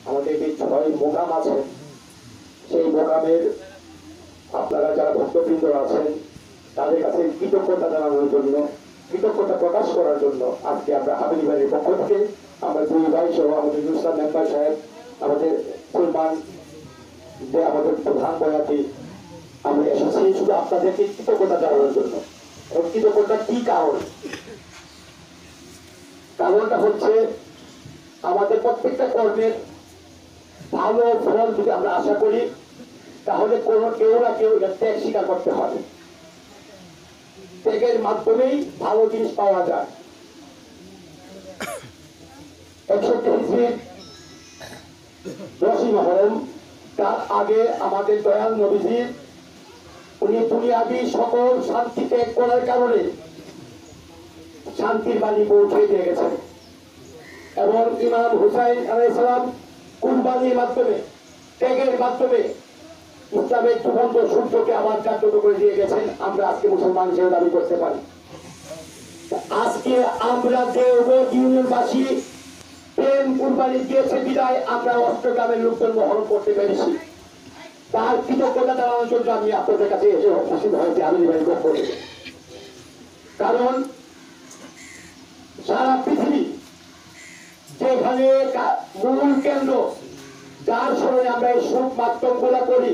আমাদের যে 6 মোকাম আছে সেই মোকামের আপনারা যারা ভক্তবৃন্দ আছেন তাদের কাছে কৃতজ্ঞতা জানানোর জন্য, কৃতজ্ঞতা প্রকাশ করার জন্য আজকে আমরা হাবিলি বাড়ির পক্ষ থেকে আমরা 2 ভাই সহ আমাদের নুসরাত মেম্বার সাহেব, আমাদের সুলমান যে আমাদের প্রধান বয়াতি, আমরা এসেছি শুধু আপনাদেরকে কৃতজ্ঞতা জানানোর জন্য। এবং কৃতজ্ঞতা কি কারণ? কারণটা হচ্ছে আমাদের প্রত্যেকটা কর্মের ভালো ফল যদি আমরা আশা করি তাহলে কেউ না কেউ ত্যাগ স্বীকার করতে হবে। ত্যাগের মাধ্যমেই ভালো জিনিস পাওয়া যায়। 61 হিজরির 10ই মুহররম, তার আগে আমাদের দয়াল নবীজি উনি দুনিয়াবি সকল শান্তি ত্যাগ করার কারণে শান্তির বাণী পৌঁছে দিয়ে গেছেন। এবং ইমাম হুসাইন আলাইহিস সালাম কুরবানির মাধ্যমে, ত্যাগের মাধ্যমে ইসলামের দুবন্ধ সূর্যকে আবার জাগ্রত করে দিয়ে গেছেন। আমরা আজকে মুসলমান হিসেবে দাবি করতে পারি। আজকে আমরা দেওবন্দ ইউনিয়নবাসী প্রেম কুরবানি দিয়েছে বিদায় আমরা অষ্টগ্রামের লোকজন মহরম করতে পেরেছি। তার কৃতজ্ঞতা জানানোর জন্য আমি আপনাদের কাছে এসে উপস্থিত হয়েছি হাবিলি বাড়ির পক্ষ থেকে। কারণ সারা পৃথিবী যেখানে মূল কেন্দ্র, যার স্মরণে আমরা এই শোক মাধ্যম গুলা করি,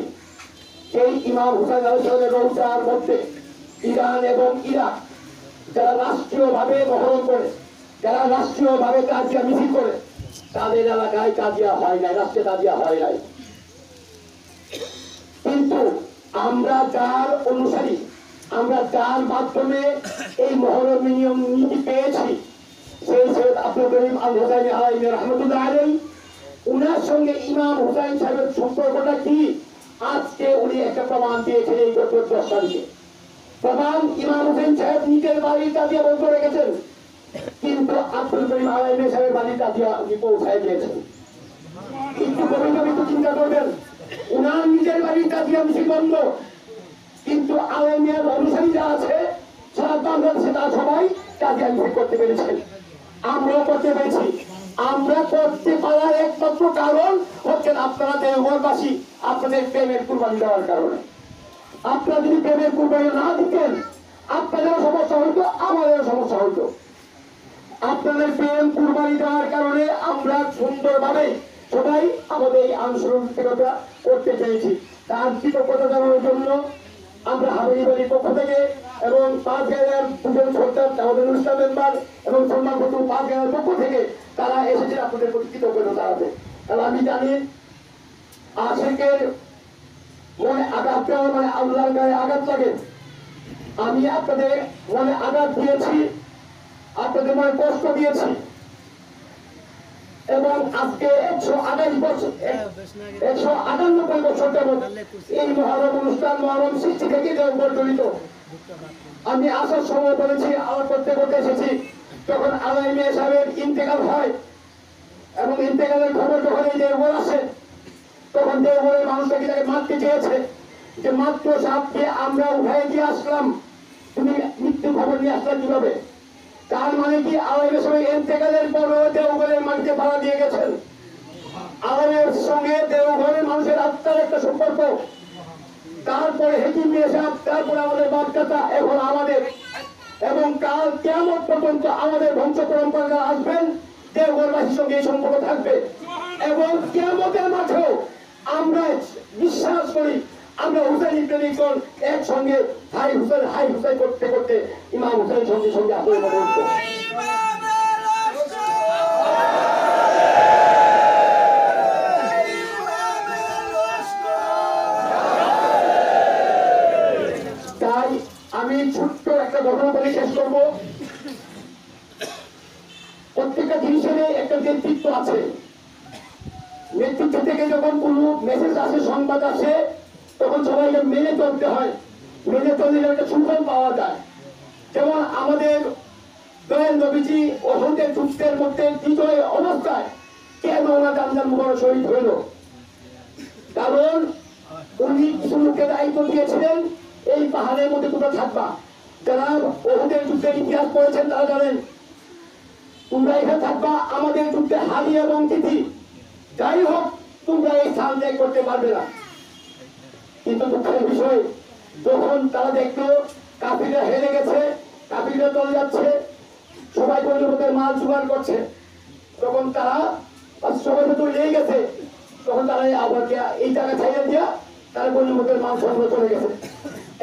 সেই ইমাম হুসাইন আলাইহিস সালামের রওজার মধ্যে ইরান এবং ইরাক যারা রাষ্ট্রীয়ভাবে মহরম করে, যারা রাষ্ট্রীয়ভাবে তাজিয়া মিছিল করে, তাদের এলাকায় তাজিয়া হয় নাই, রাষ্ট্রে তাজিয়া হয় নাই। কিন্তু আমরা যার অনুসারী, আমরা যার মাধ্যমে এই মহরম নিয়ম নীতি পেয়েছি, সেই সৈয়দ আব্দুল করিম আল হুসাইনি আলাইহি রাহমাতুল্লাহ আলাইহি, উনার সঙ্গে ইমাম হুসাইন সাহেবের সম্পর্কটা কি আজকে উনি একটা প্রমাণ দিয়েছেন এই গত 10 তারিখে। প্রমাণ, ইমাম হুসাইন সাহেব নিজের বাড়ির তাজিয়া বন্ধ রেখেছেন, কিন্তু আব্দুল করিম আলাইহি সাহেবের বাড়ির তাজিয়া উনি পৌঁছায় দিয়েছেন। কিন্তু গভীরভাবে চিন্তা করবেন, উনার নিজের বাড়ির তাজিয়া মিছিল বন্ধ, কিন্তু আলাইহির অনুসারী যারা আছে সারা বাংলাদেশে তারা সবাই তাজিয়া মিছিল করতে পেরেছেন। আমরাও করতে পেরেছি। আমরা করতে পারার একমাত্র কারণ হচ্ছেন আপনারা দেওবন্দবাসী আপনাদের প্রেমের কুরবানি দেওয়ার কারণে। আপনারা যদি প্রেমের কুরবানি না দিতেন আপনাদেরও সমস্যা হইতো, আমাদেরও সমস্যা হইতো। আপনাদের প্রেম কুরবানি দেওয়ার কারণে আমরা সুন্দরভাবে সবাই আমাদের এই আনুষ্ঠানিকতা করতে পেরেছি। তার কৃতজ্ঞতা জানানোর জন্য আমরা হাবিলি বাড়ির পক্ষ থেকে এবং 5 গায়ের 2জন সরকার আমাদের অনুষ্ঠান মেম্বার এবং সম্মানপত্র 5 গায়ের পক্ষ থেকে তারা এসেছে আপনাদের প্রতি কৃতজ্ঞতা জানাতে। তাহলে আমি জানি আশিকের মনে আঘাত দেওয়া মানে আল্লাহর গায়ে আঘাত লাগে। আমি আপনাদের মনে আঘাত দিয়েছি, আপনাদের মনে কষ্ট দিয়েছি এবং আজকে 198 বছর 198 বছর যাবৎ এই মহরম অনুষ্ঠান, মহরম সৃষ্টি থেকে জড়িত। আমি আসার সময় বলেছি, আমার করতে করতে এসেছি, যখন আলাই মিয়া সাহেবের ইন্তেকাল হয় এবং ইন্তেকালের খবর যখন এই দেওবন্দ আসে, তখন দেওবন্দের মানুষটাকে তাকে মারতে চেয়েছে যে মাত্র সাপকে আমরা উঠাই দিয়ে আসলাম, তুমি মৃত্যু খবর নিয়ে আসলাম কিভাবে? তার মানে কি আলাই মিয়া সাহেব ইন্তেকালের পরও দেওবন্দের মানুষকে ভাড়া দিয়ে গেছেন। আলাইয়ের সঙ্গে দেওবন্দের মানুষের আত্মার একটা সম্পর্ক। তারপরে হেকিম মিয়া সাহেব, তারপরে আমাদের বাপদাদা, এখন আমাদের, এবং কাল কিয়ামত পর্যন্ত আমাদের বংশ পরম্পরা আসবেন, দেওবন্দবাসীর সঙ্গে এই সম্পর্ক থাকবে। এবং কিয়ামতের মাঠেও আমরা বিশ্বাস করি আমরা হুসাইনি প্রেমিকগণ একসঙ্গে হাই হুসাইন করতে করতে ইমাম হুসাইন সঙ্গে সঙ্গে আপনাদের মনে উঠবো। তাই আমি ছোট্ট একটা ঘটনা বলে শেষ করবো। প্রত্যেকটা জিনিসের একটা নেতৃত্ব আছে। নেতৃত্ব থেকে যখন কোনো মেসেজ আসে, সংবাদ আসে, তখন সবাইকে মেনে চলতে হয়। মেনে চললে একটা সুফল পাওয়া যায়। যেমন আমাদের দয়াল নবীজি ওহদের যুদ্ধের মধ্যে বিজয় অবস্থায় কেন ওরা জানজান মুবারক শহীদ হইল? কারণ উনি কিছু লোককে দায়িত্ব দিয়েছিলেন, এই পাহাড়ের মধ্যে তোমরা থাকবা। যারা ওহদের যুদ্ধের ইতিহাস পড়েছেন তারা জানেন, তোমরা এখানে থাকবা, আমাদের যুদ্ধে হারি এবং তিথি যাই হোক প্রাণ ত্যাগ করতে পারবে না। কিন্তু দুঃখের বিষয়, যখন তারা দেখলো কাফিররা হেরে গেছে, কাফিররা চলে যাচ্ছে, সবাই গণিমতের মাল জোগাড় করছে, তখন তারা সবাই তো লেগে গেছে, তখন তারা আবার এই জায়গা ছাইড়া দিয়া তারা গণিমতের মাল সংগ্রহ চলে গেছে।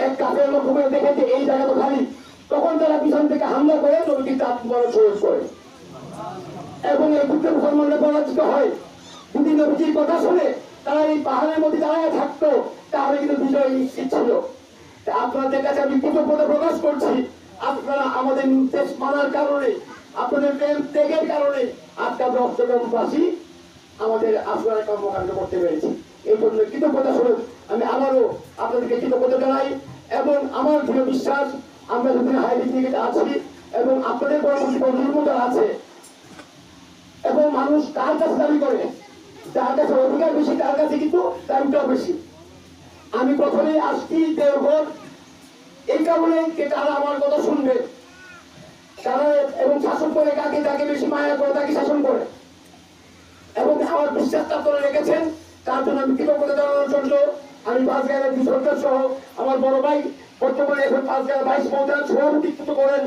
এক কাফের লক্ষ্য করে দেখে যে এই জায়গা তো খালি, তখন তারা পিছন থেকে হামলা করে নবীকে আত্মবরণ শহীদ করে এবং এই যুদ্ধে মুসলমানরা পরাজিত হয়। যদি নবীজির কথা শুনে তারা এই পাহাড়ের মধ্যে দাঁড়ায় থাকতো, তাহলে কিন্তু বিজয় নিশ্চিত ছিল। আপনাদের কাছে আমি কৃতজ্ঞতা প্রকাশ করছি, আপনারা আমাদের নির্দেশ মানার কারণে, আপনাদের প্রেম ত্যাগের কারণে আজকে আমরা অষ্টগ্রামবাসী আমাদের আপনারা কর্মকাণ্ড করতে পেরেছি। এই জন্য কৃতজ্ঞতা স্বরূপ আমি আবারও আপনাদেরকে কৃতজ্ঞতা জানাই এবং আমার দৃঢ় বিশ্বাস আমরা যদি হাইব্রিড দিকে আছি এবং আপনাদের পরবর্তী নির্মতা আছে এবং মানুষ কার কাছে দাবি করে, যার কাছে অধিকার বেশি তার কাছে কিন্তু দাবিটাও বেশি। আমি প্রথমে আসছি দেওঘর এই কারণে তারা আমার কথা শুনবে, তারা এবং শাসন করে কাকে যাকে বেশি মায়া করে তাকে শাসন করে এবং আমার বিশ্বাসটা আপনারা রেখেছেন, তার জন্য আমি কৃতজ্ঞতা জানানোর জন্য আমি পাঁচগাঁয়ের সরকার সহ আমার বড় ভাই বর্তমানে এখন পাঁচগাঁয়ের ভাইস মহোদয় সভাপতিত্ব করেন,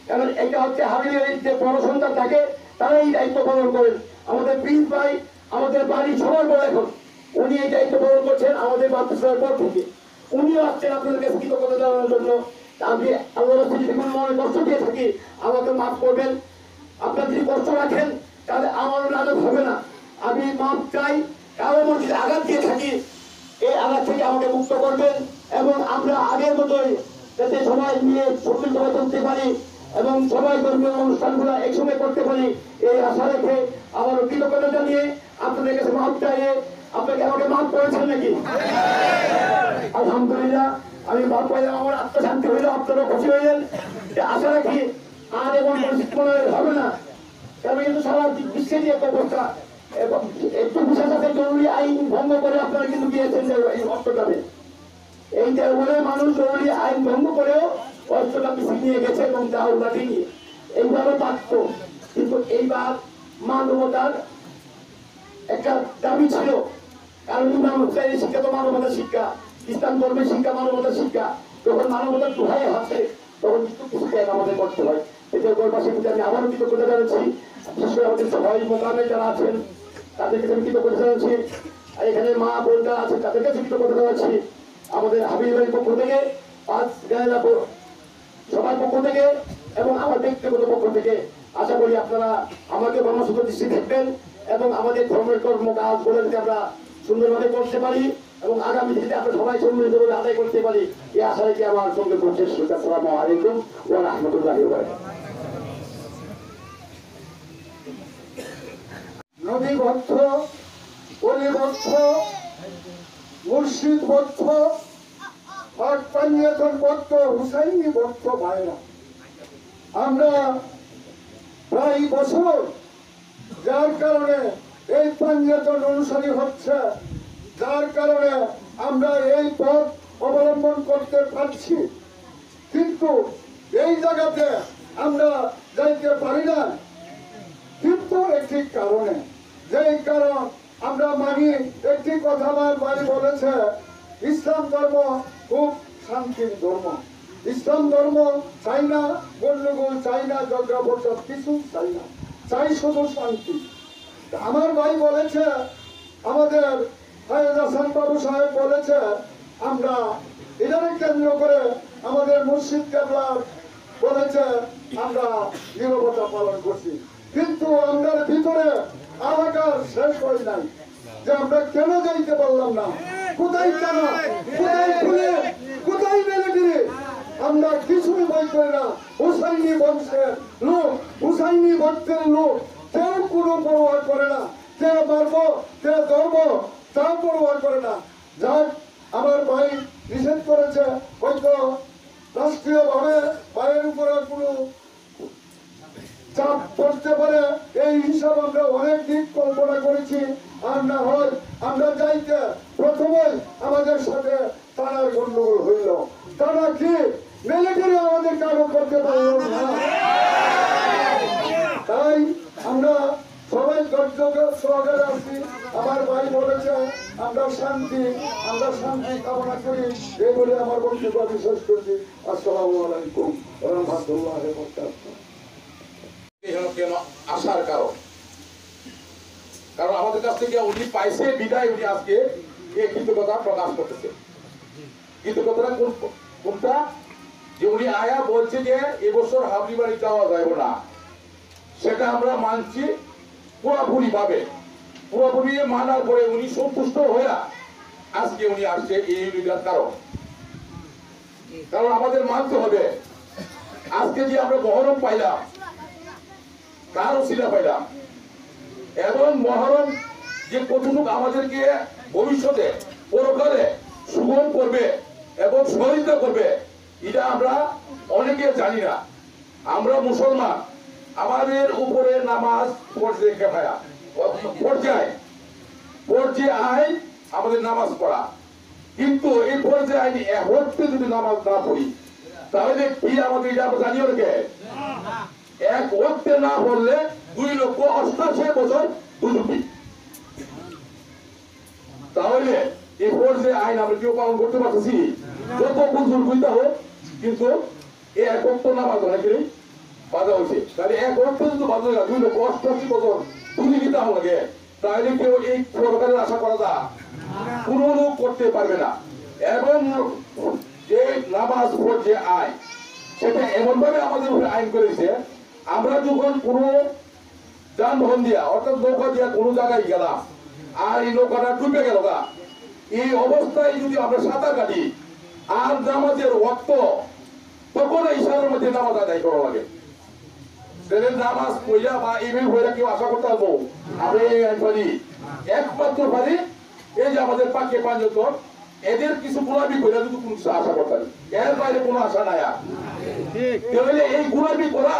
কারণ এটা হচ্ছে হাবিলের যে বড় সন্তান থাকে তারা এই দায়িত্ব পালন করেন। আমাদের প্রিন্স ভাই আমাদের বাড়ির সবার বড় এখন, উনি এই দায়িত্ব পালন করছেন আমাদের মাতৃসভার পর থেকে, উনিও আসছেন আপনাদের কাছে কৃতজ্ঞতা জানানোর জন্য। আমি আল্লাহ যদি কোনো মনে কষ্ট দিয়ে থাকি আমাকে মাফ করবেন, আপনারা যদি কষ্ট রাখেন তাহলে আমারও নাজব হবে না। আমি মাফ চাই, কারো মধ্যে যদি আঘাত দিয়ে থাকি এই আঘাত থেকে আমাকে মুক্ত করবেন এবং আমরা আগের মতোই যাতে সবাই মিলে সুন্দরভাবে চলতে পারি এবং সবাই ধর্মীয় অনুষ্ঠানগুলো একসঙ্গে করতে পারি এই আশা রেখে আবারও কৃতজ্ঞতা জানিয়ে আপনাদের কাছে মাফ চাইয়ে আপনাকে আমাকে মাফ করেছেন নাকি? আলহামদুলিল্লাহ, আমি মাফ পাইলাম, আমার আত্মশান্তি হইল, আপনারা খুশি হইলেন। আশা রাখি আর এমন পরিস্থিতি মনে হবে না, কারণ কিন্তু সারা বিশ্বের যে একটা অবস্থা এবং একটু বিশেষ আছে জরুরি আইন ভঙ্গ করে আপনারা কিন্তু গিয়েছেন এই অস্ত্রটাতে, এই বলে মানুষ জরুরি আইন ভঙ্গ করেও অস্ত্রটা পিছিয়ে নিয়ে গেছে এবং তাও লাঠি নিয়ে এইভাবে পারত। কিন্তু এইবার মানবতার একটা দাবি ছিল, কারণ ইমাম হুসাইনের শিক্ষা তো মানবতার শিক্ষা, ইসলাম ধর্মের শিক্ষা মানবতার শিক্ষা, যখন মানবতার দোহাই আছে তখন কিন্তু কিছু ত্যাগ আমাদের করতে হয়। এতে গোলপাশে কিন্তু আমি আবারও কৃতজ্ঞতা জানাচ্ছি, বিশেষ করে আমাদের সবাই মোকামে যারা আছেন তাদের কাছে আমি কৃতজ্ঞতা জানাচ্ছি, আর এখানে মা বোন যারা আছেন তাদের কাছে কৃতজ্ঞতা জানাচ্ছি, আমাদের হাবিবের পক্ষ থেকে, পাঁচ গায়েলা সবার পক্ষ থেকে এবং আমার ব্যক্তিগত পক্ষ থেকে। আশা করি আপনারা আমাকে কর্মসূত্র দৃষ্টি দেখবেন এবং আমাদের ধর্মের কর্ম কাজগুলোকে আমরা সুন্দরভাবে করতে পারি এবং আগামী দিনে আমরা সবাই সম্মিলিতভাবে আদায় করতে পারি, এই আশা রেখে আমার সঙ্গে করছে। আসসালামু আলাইকুম ওয়া রাহমাতুল্লাহি ওয়া বারাকাতুহু। নবী ভক্ত, অলি ভক্ত, মুর্শিদ ভক্ত, পাঞ্জাতন ভক্ত, হুসাইনি ভক্ত ভাইরা, আমরা প্রায় বছর যার কারণে এই পাঞ্জাতন অনুসারী হচ্ছে, যার কারণে আমরা এই পথ অবলম্বন করতে পারছি, কিন্তু এই জায়গাতে আমরা যাইতে পারি না, কিন্তু একটি কারণে, যেই কারণ আমরা মানি, একটি কথা আমার ভাই বলেছে, ইসলাম ধর্ম খুব শান্তির ধর্ম, ইসলাম ধর্ম চাই না গন্ডগোল, চাই না ঝগড়া ফসদ, কিছু চাই না, চাই শুধু শান্তি। আমার ভাই বলেছে, আমাদের ফায়েজ হাসান বাবু সাহেব বলেছে, আমরা এটাকে কেন্দ্র করে আমাদের মুর্শিদ কেবলা বলেছে আমরা নীরবতা পালন করছি, কিন্তু আমাদের ভিতরে আলাকার শেষ হয় নাই যে আমরা কেন যাইতে পারলাম না, কোথায় কেন, কোথায় খুলে, কোথায় মিলিটারি, আমরা কিছুই ভয় করি না। হুসাইনি বংশের লোক, হুসাইনি ভক্তের লোক, কেউ কোনো পরোয়া করে না, কে মারবো কে ধরবো তা পরোয়া করে না। যাক, আমার ভাই নিষেধ করেছে, হয়তো রাষ্ট্রীয় ভাবে ভাইয়ের উপরে কোনো চাপ পড়তে পারে, এই হিসাব আমরা অনেক দিক কল্পনা করেছি। আর না হয় আমরা যাইতে প্রথমে আমাদের সাথে তারার গন্ডগোল হইল, তারা কি মিলিটারি আমাদের কারো করতে পারল না। তাই আমরা সবাই ধৈর্য সহকারে আছি। আমার সবাই বলেছে আমরা শান্তি কামনা করি। এই বলে আমার বক্তব্য আমি শেষ করছি। আসসালামু আলাইকুম ওয়া রাহমাতুল্লাহি ওয়া বারাকাতুহু। কেন আসার কারণ আমাদের কাছ থেকে উনি পাইছে বিদায়, উনি আজকে এই কৃতজ্ঞতা প্রকাশ করতেছে। কৃতজ্ঞতা কোনটা? যে উনি আয়া বলছে যে এবছর হাবলি বাড়ি যাওয়া যাবে না, সেটা আমরা মানছি পুরোপুরি ভাবে। পুরোপুরি মানার পরে উনি সন্তুষ্ট হয়ে আজকে উনি আসছে এই ইউনিটার কারণ আমাদের মানতে হবে আজকে যে আমরা মহরম পাইলাম তার ওসিলা পাইলাম, এবং মহরম যে কতটুকু আমাদেরকে ভবিষ্যতে পরকালে সুগম করবে এবং সহযোগিতা করবে এটা আমরা অনেকে জানি না। আমরা মুসলমান, আমাদের উপরে নামাজ পর্যায়ে আইন আমাদের নামাজ পড়া, কিন্তু এই পর্যায়ে আইন একত্রে যদি নামাজ না পড়ি তাহলে কি আমাদের এটা আমরা জানিও রেখে এক ওয়াক্তে না পড়লে 2,88,000 বছর দুর্নীতি। তাহলে এই পর্যায়ে আইন আমরা কেউ পালন করতে পারতেছি? যত বুঝুর বুঝতে হোক, কিন্তু এই এক ওয়াক্ত নামাজ অনেকেরই বাধা হয়েছে। তাহলে এক ওয়াক্ত যদি বাধা হয় 2,88,000 বছর দুর্নীতি লাগে, তাহলে কেউ এই সরকারের আশা করা যায় কোন লোক করতে পারবে না। এবং যে নামাজ যে আইন সেটা এমন ভাবে আমাদের উপরে আইন করেছে, আমরা যখন কোন যানবাহন দিয়া অর্থাৎ নৌকা দিয়া কোন জায়গায় গেলাম আর এই নৌকাটা ডুবে গেল, এই অবস্থায় যদি আমরা সাঁতার কাটি আর নামাজের ওয়াক্ত, তখন ইশারার মধ্যে নামাজ আদায় করা লাগে। নামাজ পড়া বা ইমেল হয়ে কেউ আশা করতে পারবো আমরা একমাত্র পারি এই যে আমাদের পাকে পাঞ্জতন এদের কিছু গোলামি করে যদি কোনো কিছু আশা করতে পারি, এর বাইরে কোনো আশা নাই। তাহলে এই গোলামি করা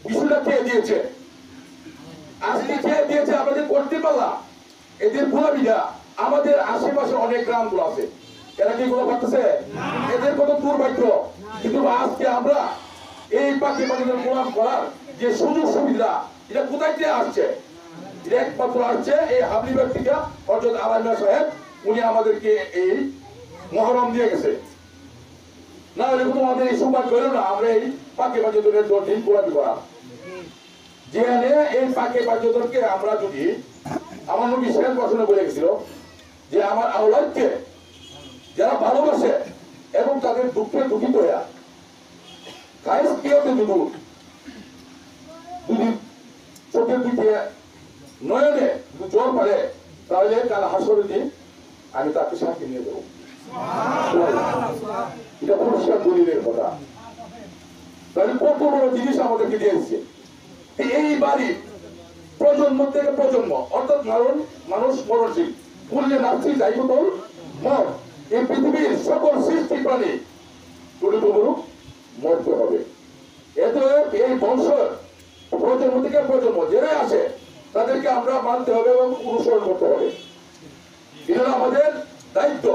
বিষয়টা খেয়ে দিয়েছে, আজকে খেয়ে দিয়েছে আমাদের করতে পারলাম। এদের গোলামিটা আমাদের আশেপাশে অনেক গ্রামগুলো আছে, এরা কি গোলা পারতেছে? এদের কত দুর্ভাগ্য। কিন্তু আজকে আমরা এই পাখি পাখিদের গোলাম করার যে সুযোগ সুবিধা এটা কোথায় থেকে আসছে? এটা একমাত্র আসছে এই হাবলি ব্যক্তিটা হযরত আলামিয়া সাহেব, উনি আমাদেরকে এই মহরম দিয়ে গেছে। না হলে কিন্তু আমাদের এই সৌভাগ্য হলো না আমরা এই পাখি পাখিদের দিন গোলামি করা। যেখানে এই পাখি পাখিদেরকে আমরা যদি, আমার নবী শেষ বছরে বলে গেছিল যে আমার আওলাদকে যারা ভালোবাসে এবং তাদের দুঃখে দুঃখিত হয়ে খাইস কিয়তে যদি চোখের দিকে নয়নে জল পড়ে, তাহলে কাল হাসরের দিন আমি তাকে সাথে নিয়ে দেবো। এটা পরিষ্কার দলিলের কথা। তাহলে কত বড় জিনিস আমাদেরকে দিয়েছে এই বাড়ির প্রজন্ম থেকে প্রজন্ম, অর্থাৎ মানুষ মরণশীল, বললে নাচি যাইবতল মর। এই পৃথিবীর সকল সৃষ্টি প্রাণী মরতে হবে। এতে এই বংশ প্রজন্ম থেকে প্রজন্ম যারা আছে তাদেরকে আমরা মানতে হবে এবং অনুসরণ করতে হবে। এটা আমাদের দায়িত্ব,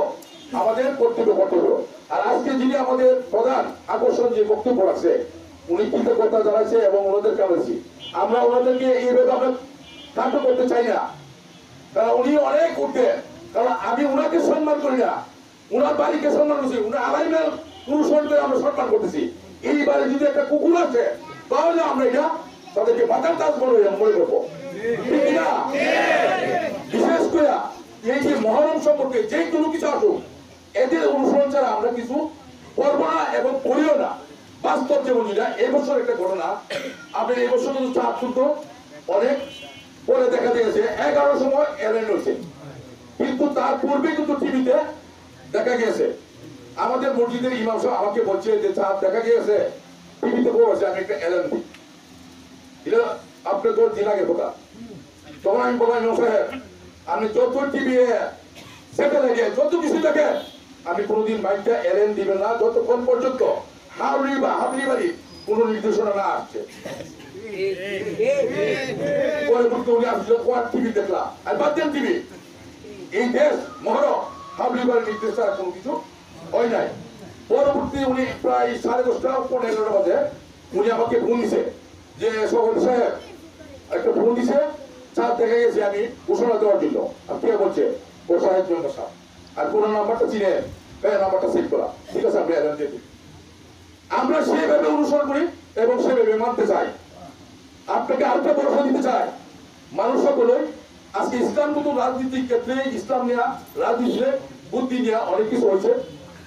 আমাদের কর্তব্য করতে হবে। আর আজকে যিনি আমাদের প্রধান আকর্ষণ যে বক্তব্য আছে উনি কৃতজ্ঞতা জানাইছে এবং ওনাদেরকে আমরা ওনাদেরকে এইভাবে আমরা খাটো করতে চাই না, কারণ উনি অনেক উঠতেন। কারণ আমি ওনাকে সম্মান করি না, ওনার বাড়িকে সম্মান করছি, উনি আলাইমের অনুসরণ করে আমরা সম্মান করতেছি। এই বাড়ি যদি একটা কুকুর আছে তাহলে আমরা এটা তাদেরকে বাঁচার কাজ মনে করবো, ঠিক না? বিশেষ করে এই যে মহরম সম্পর্কে যে কোনো কিছু আসুক এদের অনুসরণ ছাড়া আমরা কিছু করবো না এবং করিও না। বাস্তব যেমন যেটা এবছর একটা ঘটনা, আপনার এবছর কিন্তু চাপ শুনতো অনেক পরে দেখা গেছে 11 সময় এলাইন হয়েছে, কিন্তু তার পূর্বে কিন্তু টিভিতে দেখা গিয়েছে আমাদের মসজিদের ইমাম সাহেব আমাকে বলছে যে চাপ দেখা গিয়েছে টিভিতে বলেছে আমি একটা এলাইন দিই, এটা আপনার 2 দিন আগে কথা। তখন আমি বললাম ইমাম সাহেব আপনি যত টিভি স্যাটেলাইটে যত কিছু দেখেন আমি কোনোদিন বাইকটা এলাইন দিবেন না যতক্ষণ পর্যন্ত হাবলি বাড়ি কোন নির্দেশনা না আসছে। পরবর্তী উনি আসলে কোয়ার টিভি দেখলাম আর বাদ্যান টিভি, এই দেশ মহরম হাবলি বাড়ির নির্দেশ ছাড়া কোনো কিছু হয় নাই। পরবর্তী উনি প্রায় 10:30 পৌনে 11 বাজে উনি আমাকে ফোন দিছে যে সকল সাহেব একটা ফোন দিছে স্যার দেখে গেছি আমি ঘোষণা দেওয়ার জন্য। আর কে বলছে? ও সাহেব জন্য স্যার। আর কোন নাম্বারটা চিনে নাম্বারটা সেভ করা, ঠিক আছে? আমরা এলান দিয়ে দিই। আমরা সেভাবে অনুসরণ করি এবং সেভাবে মানতে চাই। আপনাকে আরেকটা ভরসা দিতে চাই, মানুষ সকলে আজকে ইসলাম মতো রাজনীতির ক্ষেত্রে ইসলাম নেওয়া রাজনীতিতে বুদ্ধি নেওয়া অনেক কিছু হয়েছে,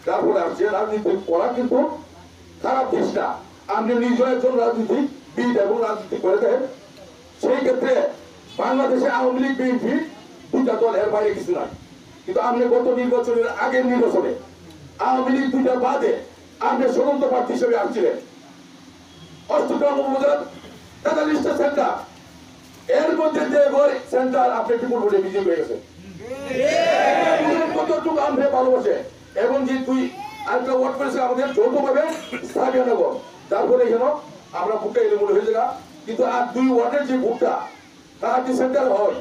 যার ফলে আসছে রাজনীতি করা কিন্তু খারাপ জিনিস না। আপনি নিজে একজন রাজনীতিবিদ এবং রাজনীতি করে দেন, সেই ক্ষেত্রে বাংলাদেশে আওয়ামী লীগ বিএনপি দুইটা দল, এর বাইরে কিছু নাই। কিন্তু আপনি গত নির্বাচনের আগের নির্বাচনে আওয়ামী লীগ দুইটা বাদে আপনি স্বতন্ত্র প্রার্থী হিসেবে আসছিলেন। অষ্টগ্রাম উপজেলার 43টা সেন্টার, এর মধ্যে যে সেন্টার আপনি বিপুল ভোটে বিজয়ী হয়ে গেছেন। কতটুকু আপনি ভালোবাসে এবং যে তুই আরেকটা ওয়ার্ড করেছে আমাদের যৌথভাবে সাবিয়ানগর, যার ফলে এখানে আমরা ভোটটা এলোমেলো হয়ে যাবে। কিন্তু আর 2 ওয়ার্ডের যে ভোটটা তার যে সেন্টার হয়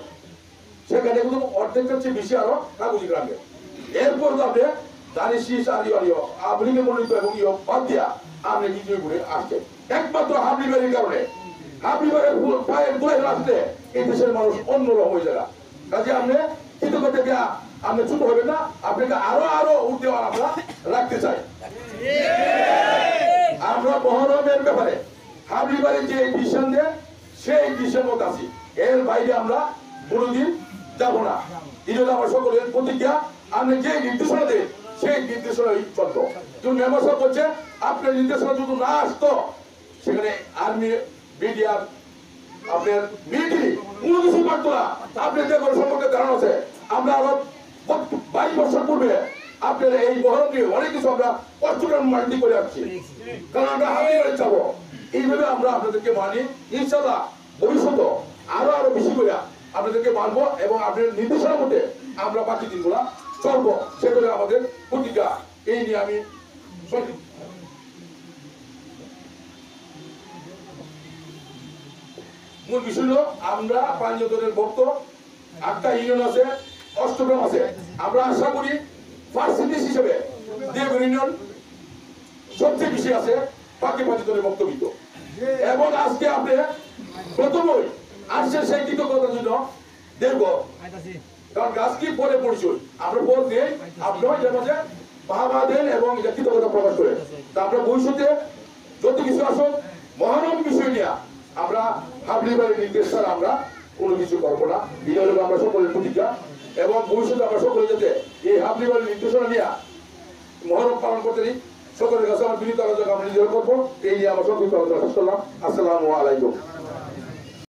সেখানে কিন্তু অর্ধেকটার চেয়ে বেশি আরো কাগজি গ্রামে। এরপর আপনি দানি শীষ আর আওয়ামী লীগের মনোনীত এবং বাদ দিয়া আপনি বিজয়ী করে আসছেন একমাত্র হাবলি বাড়ির কারণে। হাবলি বাড়ির পায়ের দোয়ে রাখতে এই দেশের মানুষ অন্যরকম হয়ে যাবে। কাজে আপনি কৃতজ্ঞতা দেওয়া আপনি ছোট হবেন না, আপনাকে আরো উঠে আমরা রাখতে চাই। আমরা মহরমের ব্যাপারে হাবলি বাড়ির যে ডিসিশন দেয় সেই ডিসিশন মতো আছি, এর বাইরে আমরা কোনোদিন যাব না। এই জন্য আমার সকলের প্রতিজ্ঞা, আপনি যে নির্দেশনা দেন সেই নির্দেশনাই চলতো। কিন্তু মেম্বার সাহেব বলছে আপনার নির্দেশনা যদি না আসতো সেখানে আর্মি মিডিয়া আপনার মিলিটারি কোনো কিছু পারতো না। আপনি যে কোনো সম্পর্কে ধারণা আছে, আমরা আরো 22 বছর পূর্বে আপনার এই মহরম নিয়ে অনেক কিছু আমরা কষ্টকর মাটি করে আসছি, কারণ আমরা হাবলি বাড়ি যাবো। এইভাবে আমরা আপনাদেরকে মানি, ইনশাল্লাহ ভবিষ্যতে আরো বেশি করে আপনাদেরকে মানবো এবং আপনাদের নির্দেশনা মতে আমরা বাকি দিনগুলা চলবো, সেগুলো আমাদের প্রতিজ্ঞা। এই নিয়ে আমি মূল বিষয় হলো আমরা পাঞ্জতনের ভক্ত, 8টা ইউনিয়ন আছে, অষ্টগ্রাম আছে। আমরা আশা করি ফার্স্ট সিটিজ হিসেবে দেবগঞ্জ ইউনিয়ন সবচেয়ে বেশি আছে বাকি পাঞ্জতনের বক্তব্য। এবং আজকে আপনি প্রথমই আসছে সেই কৃতজ্ঞতার জন্য দেখব, কারণ গাছ কি পরে পরিচয় আমরা পর দেই, আপনারা যে মাঝে বাহবা দেন এবং কৃতজ্ঞতা প্রকাশ করেন। তা আমরা ভবিষ্যতে যত কিছু আসুক মহানম বিষয় নিয়ে আমরা হাবলি বাড়ির নির্দেশ ছাড়া আমরা কোনো কিছু করবো না। এটা হলো আমরা সকলের প্রতিজ্ঞা এবং ভবিষ্যতে আমরা সকলে যাতে এই হাবলি বাড়ির নির্দেশনা নিয়ে মহরম পালন করতে দিই, সকলের কাছে আমার বিনীত আলোচনা আমরা নিজেরা করবো। এই নিয়ে আমার সংক্ষিপ্ত আলোচনা শেষ করলাম। আসসালামু আলাইকুম।